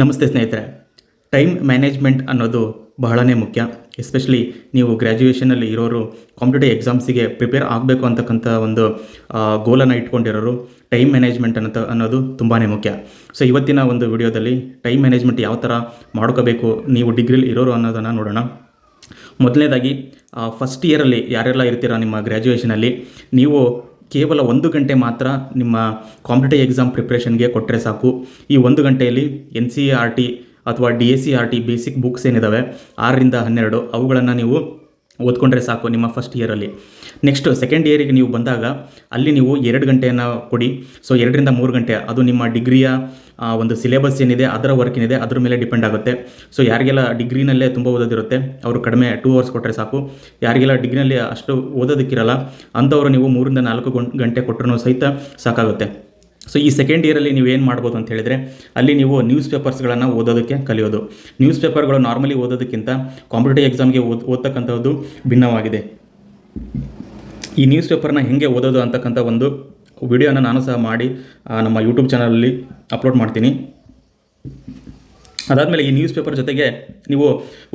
ನಮಸ್ತೆ ಸ್ನೇಹಿತರೆ. Time management ಅನ್ನೋದು ಬಹಳನೇ ಮುಖ್ಯ. ಎಸ್ಪೆಷಲಿ ನೀವು ಗ್ರ್ಯಾಜುಯೇಷನಲ್ಲಿ ಇರೋರು, ಕಾಂಪಿಟೇಟಿವ್ ಎಕ್ಸಾಮ್ಸಿಗೆ ಪ್ರಿಪೇರ್ ಆಗಬೇಕು ಅಂತಕ್ಕಂಥ ಒಂದು ಗೋಲನ್ನು ಇಟ್ಕೊಂಡಿರೋರು, ಟೈಮ್ ಮ್ಯಾನೇಜ್ಮೆಂಟ್ ಅನ್ನೋದು ತುಂಬಾ ಮುಖ್ಯ. ಸೊ ಇವತ್ತಿನ ಒಂದು ವಿಡಿಯೋದಲ್ಲಿ ಟೈಮ್ ಮ್ಯಾನೇಜ್ಮೆಂಟ್ ಯಾವ ಥರ ಮಾಡ್ಕೋಬೇಕು ನೀವು ಡಿಗ್ರಿಲಿ ಇರೋರು ಅನ್ನೋದನ್ನು ನೋಡೋಣ. ಮೊದಲನೇದಾಗಿ ಫಸ್ಟ್ ಇಯರಲ್ಲಿ ಯಾರೆಲ್ಲ ಇರ್ತೀರ ನಿಮ್ಮ ಗ್ರ್ಯಾಜುಯೇಷನಲ್ಲಿ, ನೀವು ಕೇವಲ 1 ಗಂಟೆ ಮಾತ್ರ ನಿಮ್ಮ ಕಾಂಪಿಟೇಟಿವ್ ಎಕ್ಸಾಮ್ ಪ್ರಿಪ್ರೇಷನ್ಗೆ ಕೊಟ್ಟರೆ ಸಾಕು. ಈ 1 ಗಂಟೆಯಲ್ಲಿ NCERT ಅಥವಾ DSERT ಬೇಸಿಕ್ ಬುಕ್ಸ್ ಏನಿದ್ದಾವೆ 6ರಿಂದ 12 ಅವುಗಳನ್ನು ನೀವು ಓದ್ಕೊಂಡ್ರೆ ಸಾಕು ನಿಮ್ಮ ಫಸ್ಟ್ ಇಯರಲ್ಲಿ. ನೆಕ್ಸ್ಟ್ ಸೆಕೆಂಡ್ ಇಯರಿಗೆ ನೀವು ಬಂದಾಗ ಅಲ್ಲಿ ನೀವು 2 ಗಂಟೆಯನ್ನು ಕೊಡಿ. ಸೊ 2ರಿಂದ 3 ಗಂಟೆ ಅದು ನಿಮ್ಮ ಡಿಗ್ರಿಯ ಒಂದು ಸಿಲೆಬಸ್ ಏನಿದೆ, ಅದರ ವರ್ಕ್ ಏನಿದೆ ಅದ್ರ ಮೇಲೆ ಡಿಪೆಂಡ್ ಆಗುತ್ತೆ. ಸೊ ಯಾರಿಗೆಲ್ಲ ಡಿಗ್ರಿನಲ್ಲೇ ತುಂಬ ಓದೋದಿರುತ್ತೆ ಅವರು ಕಡಿಮೆ 2 ಅವರ್ಸ್ ಕೊಟ್ಟರೆ ಸಾಕು. ಯಾರಿಗೆಲ್ಲ ಡಿಗ್ರಿನಲ್ಲಿ ಅಷ್ಟು ಓದೋದಕ್ಕಿರಲ್ಲ ಅಂಥವರು ನೀವು 3ರಿಂದ 4 ಗಂಟೆ ಕೊಟ್ಟರೂ ಸಹಿತ ಸಾಕಾಗುತ್ತೆ. ಸೊ ಈ ಸೆಕೆಂಡ್ ಇಯರಲ್ಲಿ ನೀವೇನು ಮಾಡ್ಬೋದು ಅಂತ ಹೇಳಿದರೆ, ಅಲ್ಲಿ ನೀವು ನ್ಯೂಸ್ ಪೇಪರ್ಸ್ಗಳನ್ನು ಓದೋದಕ್ಕೆ ಕಲಿಯೋದು. ನ್ಯೂಸ್ ಪೇಪರ್ಗಳು ನಾರ್ಮಲಿ ಓದೋದಕ್ಕಿಂತ ಕಾಂಪಿಟೇಟಿವ್ ಎಕ್ಸಾಮ್ಗೆ ಓದ್ತಕ್ಕಂಥದ್ದು ಭಿನ್ನವಾಗಿದೆ. ಈ ನ್ಯೂಸ್ ಪೇಪರ್ನ ಹೇಗೆ ಓದೋದು ಅಂತಕ್ಕಂಥ ಒಂದು ವಿಡಿಯೋನ ನಾನು ಸಹ ಮಾಡಿ ನಮ್ಮ ಯೂಟ್ಯೂಬ್ ಚಾನಲಲ್ಲಿ ಅಪ್ಲೋಡ್ ಮಾಡ್ತೀನಿ. ಅದಾದಮೇಲೆ ಈ ನ್ಯೂಸ್ ಪೇಪರ್ ಜೊತೆಗೆ ನೀವು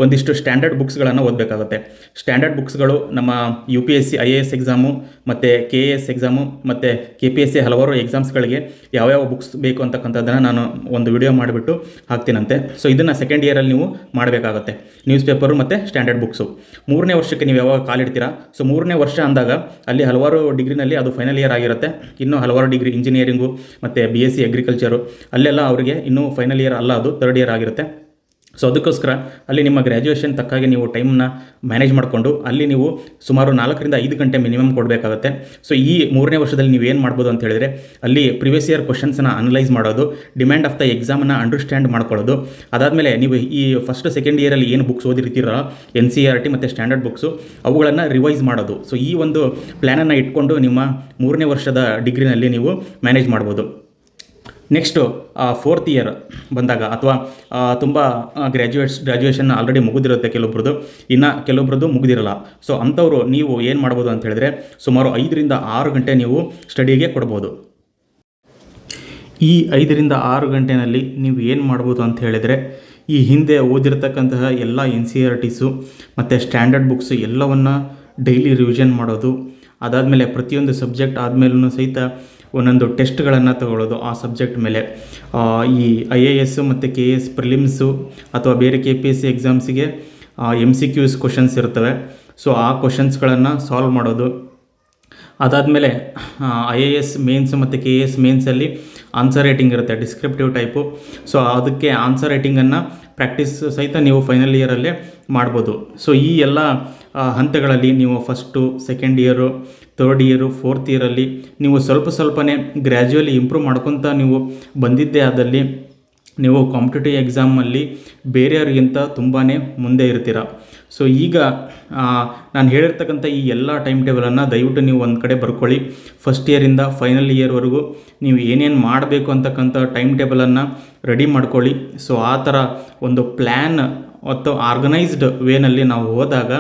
ಒಂದಿಷ್ಟು ಸ್ಟ್ಯಾಂಡರ್ಡ್ ಬುಕ್ಸ್ಗಳನ್ನು ಓದಬೇಕಾಗುತ್ತೆ. ಸ್ಟ್ಯಾಂಡರ್ಡ್ ಬುಕ್ಸ್ಗಳು ನಮ್ಮ UPSC IAS ಎಕ್ಸಾಮು ಮತ್ತು KAS ಎಕ್ಸಾಮು ಮತ್ತು KPSC ಹಲವಾರು ಎಕ್ಸಾಮ್ಸ್ಗಳಿಗೆ ಯಾವ್ಯಾವ ಬುಕ್ಸ್ ಬೇಕು ಅಂತಕ್ಕಂಥದ್ದನ್ನು ನಾನು ಒಂದು ವಿಡಿಯೋ ಮಾಡಿಬಿಟ್ಟು ಹಾಕ್ತೀನಂತೆ. ಸೊ ಇದನ್ನು ಸೆಕೆಂಡ್ ಇಯರಲ್ಲಿ ನೀವು ಮಾಡಬೇಕಾಗುತ್ತೆ. ನ್ಯೂಸ್ ಪೇಪರು ಮತ್ತು ಸ್ಟ್ಯಾಂಡರ್ಡ್ ಬುಕ್ಸು 3ನೇ ವರ್ಷಕ್ಕೆ ನೀವು ಯಾವಾಗ ಕಾಲಿಡ್ತೀರಾ, ಸೊ 3ನೇ ವರ್ಷ ಅಂದಾಗ ಅಲ್ಲಿ ಹಲವಾರು ಡಿಗ್ರಿನಲ್ಲಿ ಅದು ಫೈನಲ್ ಇಯರ್ ಆಗಿರುತ್ತೆ. ಇನ್ನೂ ಹಲವಾರು ಡಿಗ್ರಿ ಇಂಜಿನಿಯರಿಂಗು ಮತ್ತು BSc ಅಗ್ರಿಕಲ್ಚರು ಅಲ್ಲೆಲ್ಲ ಅವರಿಗೆ ಇನ್ನೂ ಫೈನಲ್ ಇಯರ್ ಅಲ್ಲ, ಅದು 3rd ಇಯರ್ ಆಗಿರುತ್ತೆ. ಸೊ ಅದಕ್ಕೋಸ್ಕರ ಅಲ್ಲಿ ನಿಮ್ಮ ಗ್ರ್ಯಾಜುಯೇಷನ್ ತಕ್ಕಾಗಿ ನೀವು ಟೈಮ್ನ ಮ್ಯಾನೇಜ್ ಮಾಡಿಕೊಂಡು ಅಲ್ಲಿ ನೀವು ಸುಮಾರು 4ರಿಂದ 5 ಗಂಟೆ ಮಿನಿಮಮ್ ಕೊಡಬೇಕಾಗುತ್ತೆ. ಸೊ ಈ 3ನೇ ವರ್ಷದಲ್ಲಿ ನೀವು ಏನು ಮಾಡ್ಬೋದು ಅಂತ ಹೇಳಿದರೆ, ಅಲ್ಲಿ ಪ್ರಿವಿಯಸ್ ಇಯರ್ ಕ್ವಶನ್ಸನ್ನು ಅನಲೈಸ್ ಮಾಡೋದು, ಡಿಮ್ಯಾಂಡ್ ಆಫ್ ದ ಎಕ್ಸಾಮನ್ನು ಅಂಡರ್ಸ್ಟ್ಯಾಂಡ್ ಮಾಡ್ಕೊಳ್ಳೋದು. ಅದಾದಮೇಲೆ ನೀವು ಈ ಫಸ್ಟ್ ಸೆಕೆಂಡ್ ಇಯರಲ್ಲಿ ಏನು ಬುಕ್ಸ್ ಓದಿರ್ತೀರ NCERT ಮತ್ತು ಸ್ಟ್ಯಾಂಡರ್ಡ್ ಬುಕ್ಸು ಅವುಗಳನ್ನು ರಿವೈಸ್ ಮಾಡೋದು. ಸೊ ಈ ಒಂದು ಪ್ಲ್ಯಾನನ್ನು ಇಟ್ಕೊಂಡು ನಿಮ್ಮ 3ನೇ ವರ್ಷದ ಡಿಗ್ರಿನಲ್ಲಿ ನೀವು ಮ್ಯಾನೇಜ್ ಮಾಡ್ಬೋದು. ನೆಕ್ಸ್ಟು 4th ಇಯರ್ ಬಂದಾಗ ಅಥವಾ ತುಂಬ ಗ್ರ್ಯಾಜುಯೇಷನ್ ಆಲ್ರೆಡಿ ಮುಗಿದಿರುತ್ತೆ ಕೆಲವೊಬ್ರದ್ದು, ಇನ್ನು ಕೆಲವೊಬ್ರದ್ದು ಮುಗಿದಿರಲ್ಲ. ಸೊ ಅಂಥವರು ನೀವು ಏನು ಮಾಡ್ಬೋದು ಅಂತ ಹೇಳಿದ್ರೆ, ಸುಮಾರು 5ರಿಂದ 6 ಗಂಟೆ ನೀವು ಸ್ಟಡಿಗೆ ಕೊಡ್ಬೋದು. ಈ 5ರಿಂದ 6 ಗಂಟೆಯಲ್ಲಿ ನೀವು ಏನು ಮಾಡ್ಬೋದು ಅಂತ ಹೇಳಿದರೆ, ಈ ಹಿಂದೆ ಓದಿರ್ತಕ್ಕಂತಹ ಎಲ್ಲ NCERTಸು ಮತ್ತು ಸ್ಟ್ಯಾಂಡರ್ಡ್ ಬುಕ್ಸು ಎಲ್ಲವನ್ನು ಡೈಲಿ ರಿವಿಷನ್ ಮಾಡೋದು. ಅದಾದಮೇಲೆ ಪ್ರತಿಯೊಂದು ಸಬ್ಜೆಕ್ಟ್ ಆದಮೇಲೂ ಸಹಿತ ಒಂದೊಂದು ಟೆಸ್ಟ್ಗಳನ್ನು ತಗೊಳ್ಳೋದು ಆ ಸಬ್ಜೆಕ್ಟ್ ಮೇಲೆ. ಈ IAS ಮತ್ತು KS ಪ್ರಿಲಿಮ್ಸು ಅಥವಾ ಬೇರೆ KPSC ಎಕ್ಸಾಮ್ಸಿಗೆ MCQs ಕ್ವಶನ್ಸ್ ಇರ್ತವೆ. ಸೊ ಆ ಕ್ವಶನ್ಸ್ಗಳನ್ನು ಸಾಲ್ವ್ ಮಾಡೋದು. ಅದಾದಮೇಲೆ IAS ಮೇನ್ಸ್ ಮತ್ತು KS ಮೇನ್ಸಲ್ಲಿ ಆನ್ಸರ್ ರೈಟಿಂಗ್ ಇರುತ್ತೆ, ಡಿಸ್ಕ್ರಿಪ್ಟಿವ್ ಟೈಪು. ಸೊ ಅದಕ್ಕೆ ಆನ್ಸರ್ ರೈಟಿಂಗನ್ನು ಪ್ರಾಕ್ಟೀಸ್ ಸಹಿತ ನೀವು ಫೈನಲ್ ಇಯರಲ್ಲೇ ಮಾಡ್ಬೋದು. ಸೊ ಈ ಎಲ್ಲ ಹಂತಗಳಲ್ಲಿ ನೀವು first, second year, 3rd year, 4th ಇಯರಲ್ಲಿ ನೀವು ಸ್ವಲ್ಪನೇ ಗ್ರ್ಯಾಜುಯಲಿ ಇಂಪ್ರೂವ್ ಮಾಡ್ಕೊತ ನೀವು ಬಂದಿದ್ದೇ ಆದಲ್ಲಿ ನೀವು ಕಾಂಪಿಟೇಟಿವ್ ಎಕ್ಸಾಮಲ್ಲಿ ಬೇರೆಯವ್ರಿಗಿಂತ ತುಂಬಾ ಮುಂದೆ ಇರ್ತೀರ. ಸೊ ಈಗ ನಾನು ಹೇಳಿರ್ತಕ್ಕಂಥ ಈ ಎಲ್ಲ ಟೈಮ್ ಟೇಬಲನ್ನು ದಯವಿಟ್ಟು ನೀವು ಒಂದು ಕಡೆ ಬರ್ಕೊಳ್ಳಿ. ಫಸ್ಟ್ ಇಯರಿಂದ ಫೈನಲ್ ಇಯರ್ವರೆಗೂ ನೀವು ಏನೇನು ಮಾಡಬೇಕು ಅಂತಕ್ಕಂಥ ಟೈಮ್ ಟೇಬಲನ್ನು ರೆಡಿ ಮಾಡ್ಕೊಳ್ಳಿ. ಸೊ ಆ ಥರ ಒಂದು ಪ್ಲ್ಯಾನ್ ಮತ್ತು ಆರ್ಗನೈಸ್ಡ್ ವೇನಲ್ಲಿ ನಾವು ಹೋದಾಗ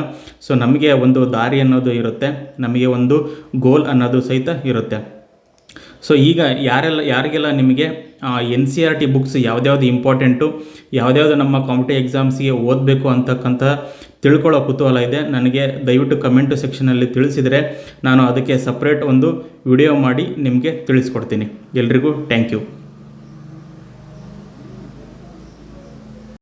ಸೊ ನಮಗೆ ಒಂದು ದಾರಿ ಅನ್ನೋದು ಇರುತ್ತೆ, ನಮಗೆ ಒಂದು ಗೋಲ್ ಅನ್ನೋದು ಸಹಿತ ಇರುತ್ತೆ. ಸೊ ಈಗ ಯಾರಿಗೆಲ್ಲ ನಿಮಗೆ NCERT ಬುಕ್ಸ್ ಯಾವ್ದ್ಯಾವ್ದು ಇಂಪಾರ್ಟೆಂಟು, ಯಾವ್ದ್ಯಾವುದು ನಮ್ಮ ಕಾಂಪಿಟೇಟಿವ್ ಎಕ್ಸಾಮ್ಸಿಗೆ ಓದಬೇಕು ಅಂತಕ್ಕಂಥ ತಿಳ್ಕೊಳ್ಳೋ ಕುತೂಹಲ ಇದೆ, ನನಗೆ ದಯವಿಟ್ಟು ಕಮೆಂಟ್ ಸೆಕ್ಷನಲ್ಲಿ ತಿಳಿಸಿದರೆ ನಾನು ಅದಕ್ಕೆ ಸಪ್ರೇಟ್ ಒಂದು ವಿಡಿಯೋ ಮಾಡಿ ನಿಮಗೆ ತಿಳಿಸ್ಕೊಡ್ತೀನಿ. ಎಲ್ರಿಗೂ ಥ್ಯಾಂಕ್ ಯು.